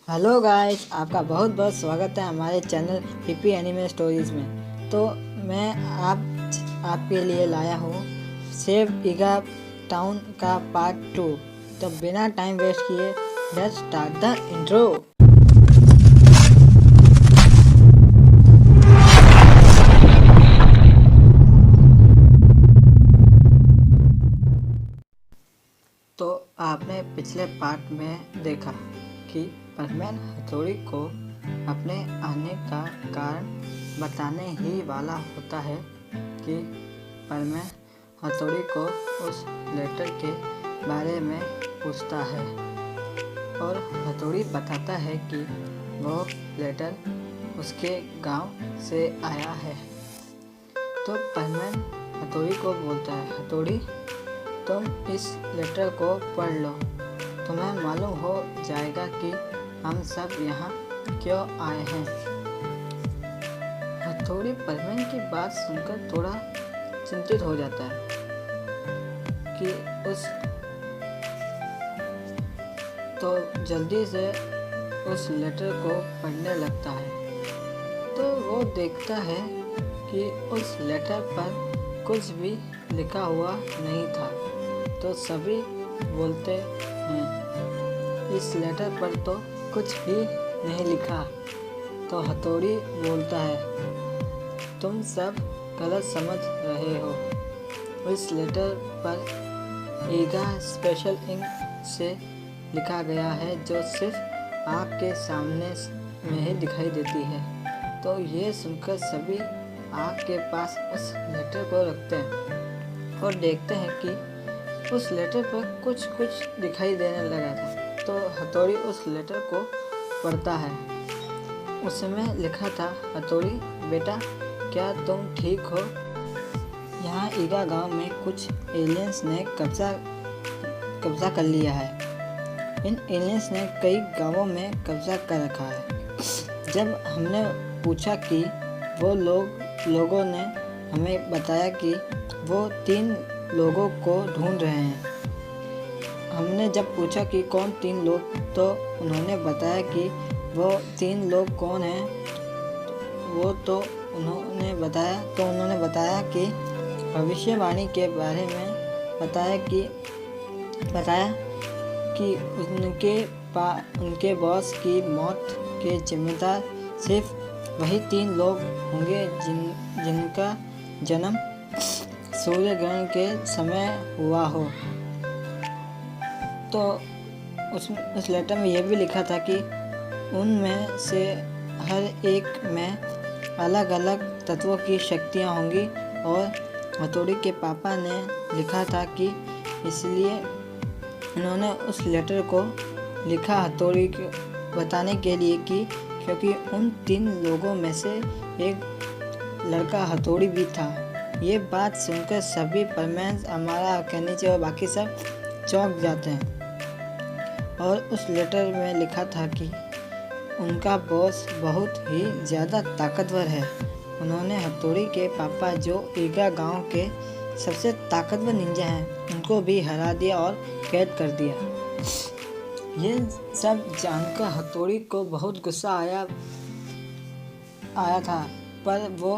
Hello guys, आपका बहुत बहुत स्वागत है हमारे चैनल पीपी एनिमे स्टोरीज़ में। तो मैं आपके लिए लाया हूँ सेव ईगा टाउन का पार्ट 2। तो बिना टाइम वेस्ट किए लेट्स स्टार्ट द इंट्रो। तो आपने पिछले पार्ट में देखा कि परमैन हथौड़ी को अपने आने का कारण बताने ही वाला होता है कि परमैन हथौड़ी को उस लेटर के बारे में पूछता है और हथौड़ी बताता है कि वो लेटर उसके गांव से आया है। तो परमैन हथौड़ी को बोलता है, हथौड़ी तुम इस लेटर को पढ़ लो, तुम्हें मालूम हो जाएगा कि हम सब यहाँ क्यों आए हैं। हथौड़ी परमैन की बात सुनकर थोड़ा चिंतित हो जाता है कि तो जल्दी से उस लेटर को पढ़ने लगता है। तो वो देखता है कि उस लेटर पर कुछ भी लिखा हुआ नहीं था। तो सभी बोलते हैं इस लेटर पर तो कुछ भी नहीं लिखा। तो हथौड़ी बोलता है तुम सब गलत समझ रहे हो, इस लेटर पर ईगा स्पेशल इंक से लिखा गया है जो सिर्फ आपके सामने में ही दिखाई देती है। तो ये सुनकर सभी आग के पास उस लेटर को रखते हैं और देखते हैं कि उस लेटर पर कुछ दिखाई देने लगा था। तो हथौड़ी उस लेटर को पढ़ता है। उसमें लिखा था, हथौड़ी बेटा क्या तुम ठीक हो? यहाँ ईगा गांव में कुछ एलियंस ने कब्जा कर लिया है। इन एलियंस ने कई गांवों में कब्जा कर रखा है। जब हमने पूछा कि वो लोगों ने हमें बताया कि वो 3 लोगों को ढूंढ रहे हैं। हमने जब पूछा कि कौन 3 लोग, तो उन्होंने बताया कि वो 3 लोग कौन हैं। उन्होंने बताया कि भविष्यवाणी के बारे में बताया कि उनके बॉस की मौत के जिम्मेदार सिर्फ वही 3 लोग होंगे जिनका जन्म सूर्य ग्रहण के समय हुआ हो। तो उस लेटर में यह भी लिखा था कि उनमें से हर एक में अलग अलग तत्वों की शक्तियाँ होंगी। और हथौड़ी के पापा ने लिखा था कि इसलिए उन्होंने उस लेटर को लिखा हथौड़ी को बताने के लिए कि क्योंकि उन 3 लोगों में से एक लड़का हथौड़ी भी था। ये बात सुनकर सभी परमैन, अमारा, केनिची और बाकी सब चौंक जाते हैं। और उस लेटर में लिखा था कि उनका बॉस बहुत ही ज़्यादा ताकतवर है। उन्होंने हथौड़ी के पापा जो ईगा गांव के सबसे ताकतवर निंजा हैं, उनको भी हरा दिया और कैद कर दिया। ये सब जानकर हथौड़ी को बहुत गुस्सा आया था, पर वो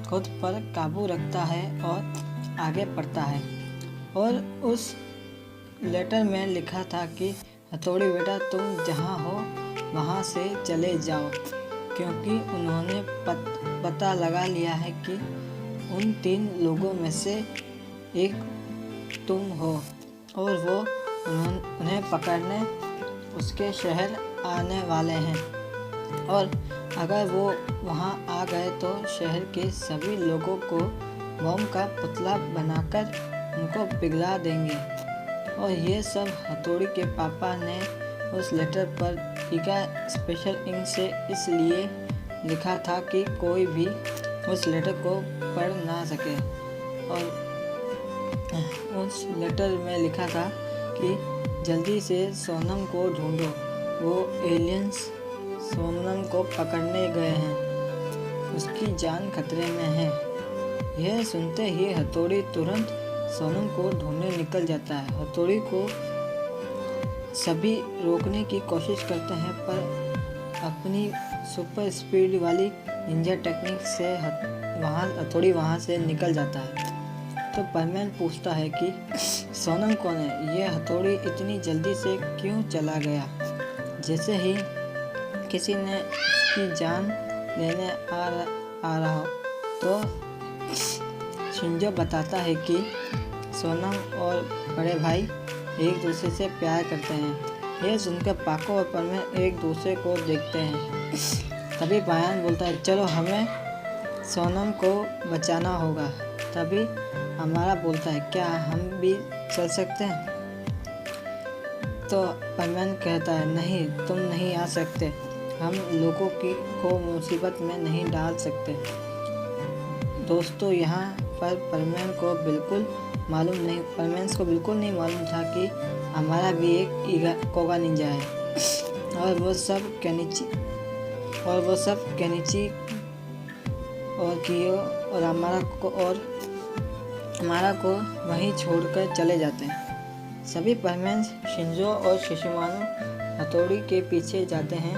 खुद पर काबू रखता है और आगे बढ़ता है। और उस लेटर में लिखा था कि हथौड़ी बेटा तुम जहाँ हो वहाँ से चले जाओ, क्योंकि उन्होंने पता लगा लिया है कि उन 3 लोगों में से एक तुम हो और वो उन्हें पकड़ने उसके शहर आने वाले हैं। और अगर वो वहाँ आ गए तो शहर के सभी लोगों को बम का पुतला बनाकर उनको पिघला देंगे। और ये सब हथौड़ी के पापा ने उस लेटर पर ईगा स्पेशल इंक से इसलिए लिखा था कि कोई भी उस लेटर को पढ़ ना सके। और उस लेटर में लिखा था कि जल्दी से सोनम को ढूंढो, वो एलियंस सोनम को पकड़ने गए हैं, उसकी जान खतरे में है। यह सुनते ही हथौड़ी तुरंत सोनम को ढूंढने निकल जाता है। हथौड़ी को सभी रोकने की कोशिश करते हैं, पर अपनी सुपर स्पीड वाली निंजा टेक्निक से हथौड़ी वहाँ से निकल जाता है। तो परमैन पूछता है कि सोनम कौन है, ये हथौड़ी इतनी जल्दी से क्यों चला गया, जैसे ही किसी ने उसकी जान लेने आ रहा हो। तो शिंजो बताता है कि सोनम और बड़े भाई एक दूसरे से प्यार करते हैं। यह सुनकर पाको और परमैन एक दूसरे को देखते हैं। तभी पायान बोलता है, चलो हमें सोनम को बचाना होगा। तभी हमारा बोलता है, क्या हम भी चल सकते हैं? तो परमैन कहता है, नहीं, तुम नहीं आ सकते, हम लोगों को मुसीबत में नहीं डाल सकते। दोस्तों, यहाँ पर परमैन को बिल्कुल बिल्कुल नहीं मालूम था कि हमारा भी एक कोगा निंजा है और वो सब केनिची और कियो और हमारा को वहीं छोड़कर चले जाते हैं। सभी परमैन, शिंजो और शिशिमानो हथौड़ी के पीछे जाते हैं।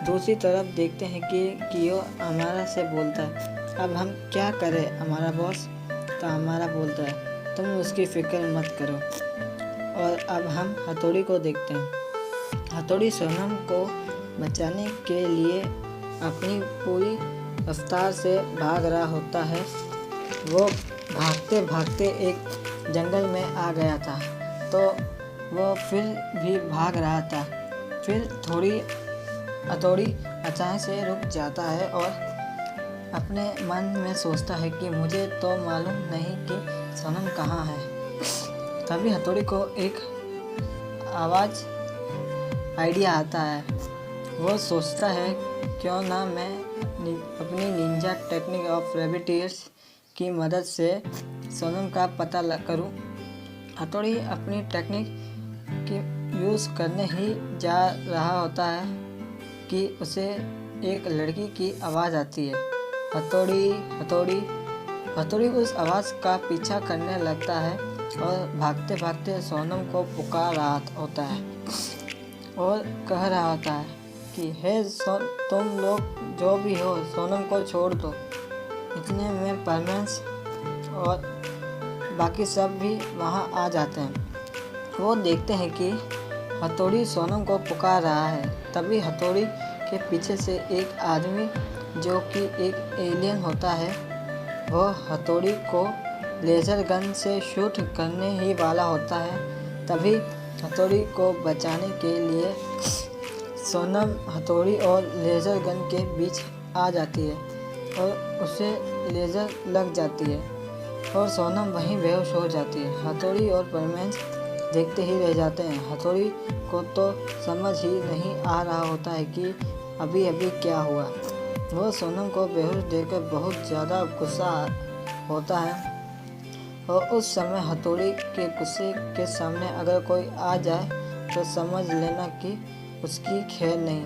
दूसरी तरफ देखते हैं कि कियो हमारा से बोलता है, अब हम क्या करें हमारा बॉस? तो हमारा बोलता है, तुम उसकी फिक्र मत करो। और अब हम हथौड़ी को देखते हैं। हथौड़ी सोनम को बचाने के लिए अपनी पूरी रफ्तार से भाग रहा होता है। वो भागते भागते एक जंगल में आ गया था, तो वो फिर भी भाग रहा था। फिर हथौड़ी अचानक से रुक जाता है और अपने मन में सोचता है कि मुझे तो मालूम नहीं कि सोनम कहाँ है। तभी हथौड़ी को एक आइडिया आता है। वो सोचता है, क्यों ना मैं अपनी Ninja technique of rabbit years की मदद से सोनम का पता करूं। हथौड़ी अपनी टेक्निक की यूज़ करने ही जा रहा होता है कि उसे एक लड़की की आवाज़ आती है। हथौड़ी उस आवाज़ का पीछा करने लगता है और भागते भागते सोनम को पुकार रहा होता है और कह रहा होता है कि तुम लोग जो भी हो, सोनम को छोड़ दो। इतने में परमैन और बाकी सब भी वहाँ आ जाते हैं। वो देखते हैं कि हथौड़ी सोनम को पुकार रहा है। तभी हथौड़ी के पीछे से एक आदमी, जो कि एक एलियन होता है, वो हथौड़ी को लेज़र गन से शूट करने ही वाला होता है। तभी हथौड़ी को बचाने के लिए सोनम हथौड़ी और लेज़र गन के बीच आ जाती है और उसे लेज़र लग जाती है और सोनम वहीं बेहोश हो जाती है। हथौड़ी और परमैन देखते ही रह जाते हैं। हथौड़ी को तो समझ ही नहीं आ रहा होता है कि अभी अभी क्या हुआ। वो सोनम को बेहोश देखकर बहुत ज़्यादा गुस्सा होता है और उस समय हथौड़ी के गुस्से के सामने अगर कोई आ जाए तो समझ लेना कि उसकी खैर नहीं।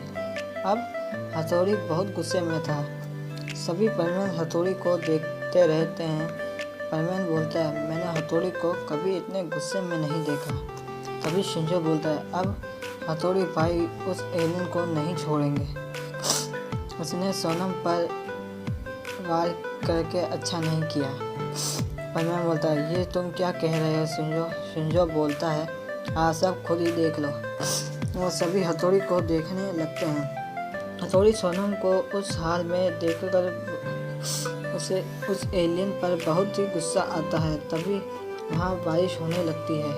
अब हथौड़ी बहुत गुस्से में था। सभी परमैन हथौड़ी को देखते रहते हैं। परमैन बोलता है, मैंने हथौड़ी को कभी इतने गुस्से में नहीं देखा। तभी शिंजो बोलता है, अब हथौड़ी भाई उस एलियन को नहीं छोड़ेंगे। उसने सोनम पर वार करके अच्छा नहीं किया। परमैन बोलता है, ये तुम क्या कह रहे हो शिंजो? शिंजो बोलता है, हाँ, सब खुद ही देख लो। वो सभी हथौड़ी को देखने लगते हैं। हथौड़ी सोनम को उस हाल में देखकर उसे उस एलियन पर बहुत ही गुस्सा आता है। तभी वहाँ बारिश होने लगती है।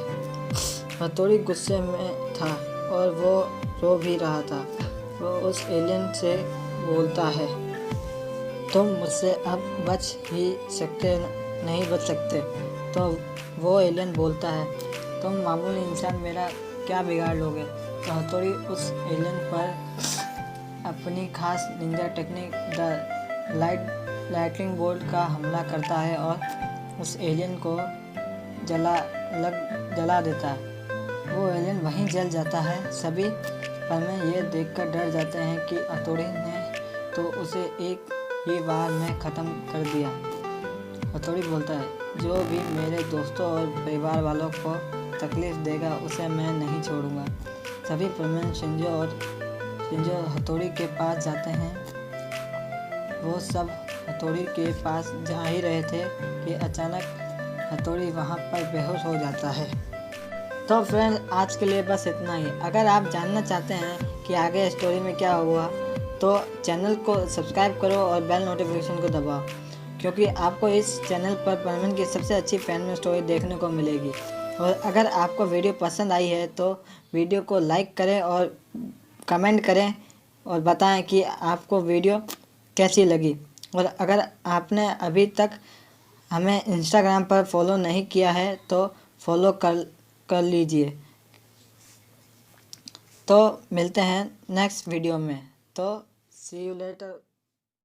हथौड़ी गुस्से में था और वो रो भी रहा था। वो उस एलियन से बोलता है, तुम मुझसे अब नहीं बच सकते। तो वो एलियन बोलता है, तुम मामूली इंसान मेरा क्या बिगाड़ लोगे। तो हथौड़ी उस एलियन पर अपनी खास Ninja technique the lightning bolt का हमला करता है और उस एलियन को जला देता है। वो एलियन वहीं जल जाता है। सभी परमैन ये देखकर डर जाते हैं कि हथौड़ी ने तो उसे एक ही बार में ख़त्म कर दिया। हथौड़ी बोलता है, जो भी मेरे दोस्तों और परिवार वालों को तकलीफ़ देगा उसे मैं नहीं छोड़ूंगा। सभी परमैन, शिंजो और कि जो हथौड़ी के पास जाते हैं वो सब हथौड़ी के पास जा ही रहे थे कि अचानक हथौड़ी वहाँ पर बेहोश हो जाता है। तो फ्रेंड, आज के लिए बस इतना ही। अगर आप जानना चाहते हैं कि आगे स्टोरी में क्या हुआ तो चैनल को सब्सक्राइब करो और बेल नोटिफिकेशन को दबाओ, क्योंकि आपको इस चैनल पर परमन की सबसे अच्छी फैन स्टोरी देखने को मिलेगी। और अगर आपको वीडियो पसंद आई है तो वीडियो को लाइक करें और कमेंट करें और बताएं कि आपको वीडियो कैसी लगी। और अगर आपने अभी तक हमें इंस्टाग्राम पर फॉलो नहीं किया है तो फॉलो कर लीजिए। तो मिलते हैं नेक्स्ट वीडियो में। तो सी यू लेटर।